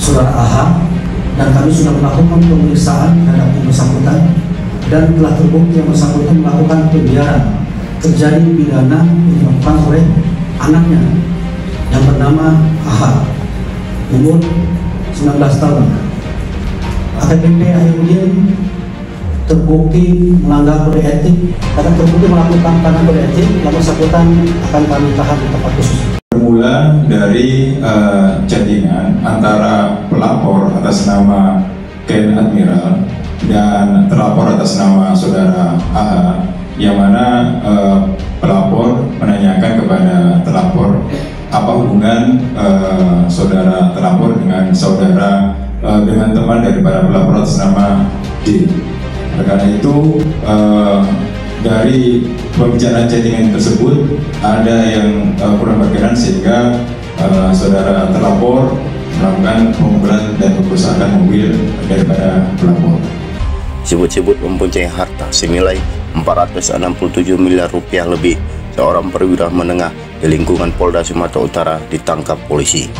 saudara AH, dan kami sudah melakukan pemeriksaan terhadap yang bersangkutan dan telah terbukti yang bersangkutan melakukan pembiaran terjadi pidana yang dilakukan oleh anaknya yang bernama AH, umur 19 tahun. AKBP Ahirudin terbukti melanggar kode etik, karena terbukti melakukan pelanggaran kode etik, yang bersangkutan akan kami tahan di tempat khusus. Bermula dari chattingan antara pelapor atas nama Ken Admiral dan terlapor atas nama saudara AH, yang mana pelapor menanyakan kepada terlapor apa hubungan saudara terlapor dengan saudara dengan teman daripada pelapor atas nama D. Karena itu dari pembicaraan chattingan tersebut ada yang kurang berkenan sehingga saudara terlapor melakukan pemukulan dan perusakan mobil daripada pelapor. Sebut-sebut mempunyai harta senilai 467 miliar rupiah lebih, seorang perwira menengah di lingkungan Polda Sumatera Utara ditangkap polisi.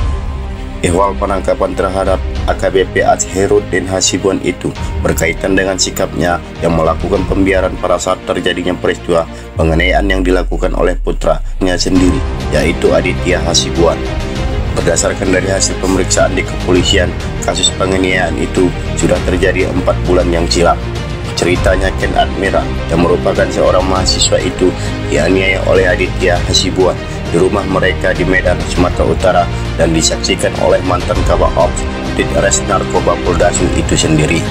Ihwal penangkapan terhadap AKBP Azhiruddin Hasibuan itu berkaitan dengan sikapnya yang melakukan pembiaran pada saat terjadinya peristiwa penganiayaan yang dilakukan oleh putranya sendiri, yaitu Aditya Hasibuan. Berdasarkan dari hasil pemeriksaan di kepolisian, kasus penganiayaan itu sudah terjadi 4 bulan yang silam. Ceritanya, Ken Admiral yang merupakan seorang mahasiswa itu dianiaya oleh Aditya Hasibuan di rumah mereka di Medan, Sumatera Utara, dan disaksikan oleh mantan Kabak Ops Ditres Narkoba Polda itu sendiri.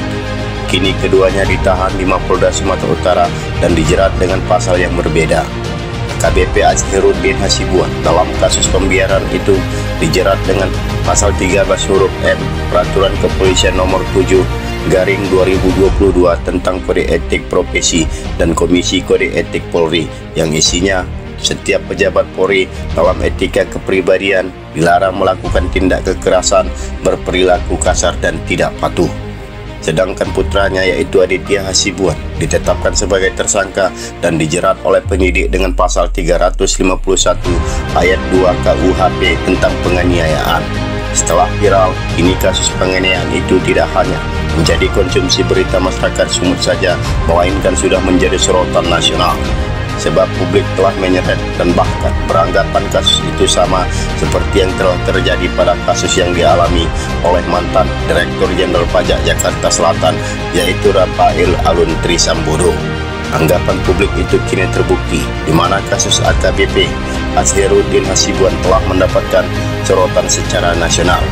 Kini keduanya ditahan di Mapolda Sumatera Utara dan dijerat dengan pasal yang berbeda. AKBP Azhiruddin Hasibuan dalam kasus pembiaran itu dijerat dengan pasal 13 huruf M Peraturan Kepolisian Nomor 7/2022 tentang Kode Etik Profesi dan Komisi Kode Etik Polri, yang isinya setiap pejabat Polri dalam etika kepribadian dilarang melakukan tindak kekerasan, berperilaku kasar dan tidak patuh. Sedangkan putranya yaitu Aditya Hasibuan ditetapkan sebagai tersangka dan dijerat oleh penyidik dengan pasal 351 ayat 2 KUHP tentang penganiayaan. Setelah viral, kini kasus penganiayaan itu tidak hanya menjadi konsumsi berita masyarakat Sumut saja, melainkan sudah menjadi sorotan nasional. Sebab publik telah menyeret dan bahkan beranggapan kasus itu sama seperti yang telah terjadi pada kasus yang dialami oleh mantan Direktur Jenderal Pajak Jakarta Selatan, yaitu Rafael Alun Trisambodo. Anggapan publik itu kini terbukti, di mana kasus AKBP Azhiruddin Hasibuan telah mendapatkan sorotan secara nasional.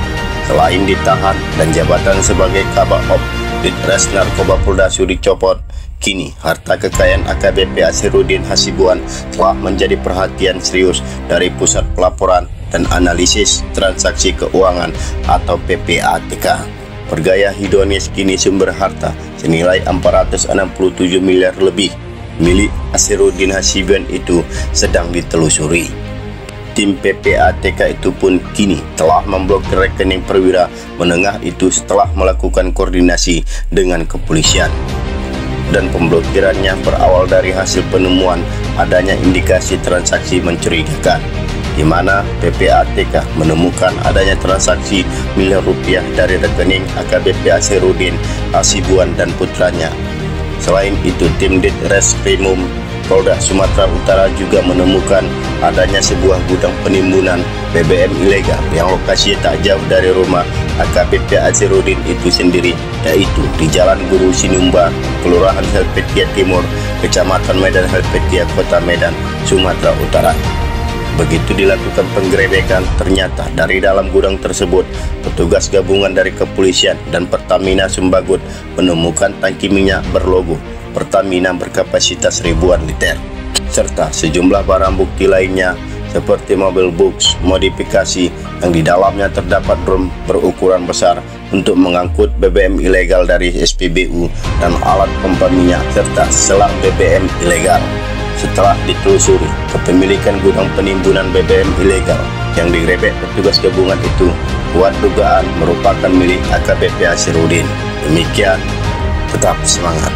Selain ditahan dan jabatan sebagai Kabak Ops Ditres Narkoba Polda dicopot, kini harta kekayaan AKBP Azhiruddin Hasibuan telah menjadi perhatian serius dari Pusat Pelaporan dan Analisis Transaksi Keuangan atau PPATK. Bergaya hedonis, kini sumber harta senilai 467 miliar lebih milik Azhiruddin Hasibuan itu sedang ditelusuri. Tim PPATK itu pun kini telah memblokir rekening perwira menengah itu setelah melakukan koordinasi dengan kepolisian. Dan pemblokirannya berawal dari hasil penemuan adanya indikasi transaksi mencurigakan, di mana PPATK menemukan adanya transaksi miliar rupiah dari rekening AKBP Azhiruddin Hasibuan dan putranya. Selain itu, tim Ditreskrimum Polda Sumatera Utara juga menemukan adanya sebuah gudang penimbunan BBM ilegal yang lokasinya tak jauh dari rumah AKBP Azhiruddin itu sendiri, yaitu di Jalan Guru Sinumba, Kelurahan Helvetia Timur, Kecamatan Medan Helvetia, Kota Medan, Sumatera Utara. Begitu dilakukan penggerebekan, ternyata dari dalam gudang tersebut petugas gabungan dari kepolisian dan Pertamina Sumbagut menemukan tangki minyak berlogo Pertamina berkapasitas ribuan liter, serta sejumlah barang bukti lainnya seperti mobil box modifikasi yang di dalamnya terdapat drum berukuran besar untuk mengangkut BBM ilegal dari SPBU dan alat pompa minyak serta selang BBM ilegal. Setelah ditelusuri, kepemilikan gudang penimbunan BBM ilegal yang digerebek petugas gabungan itu kuat dugaan merupakan milik AKBP Azhiruddin. Demikian, tetap semangat.